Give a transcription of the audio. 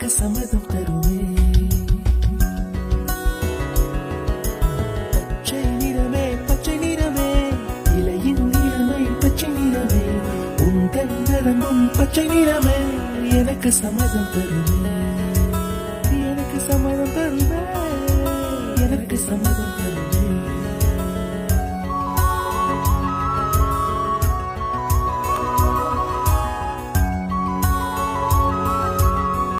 எனக்கு சம்மதம் தருமே. பச்சை நிறமே பச்சை நிறமே, இலையின் நிறமை பச்சை நிறமே, உங்கள் நிறமும் பச்சை நிறமே, எனக்கு சம்மதம் தருமே. எனக்கு சம்மதம் தருமே, எனக்கு சம்மதம் தருமே.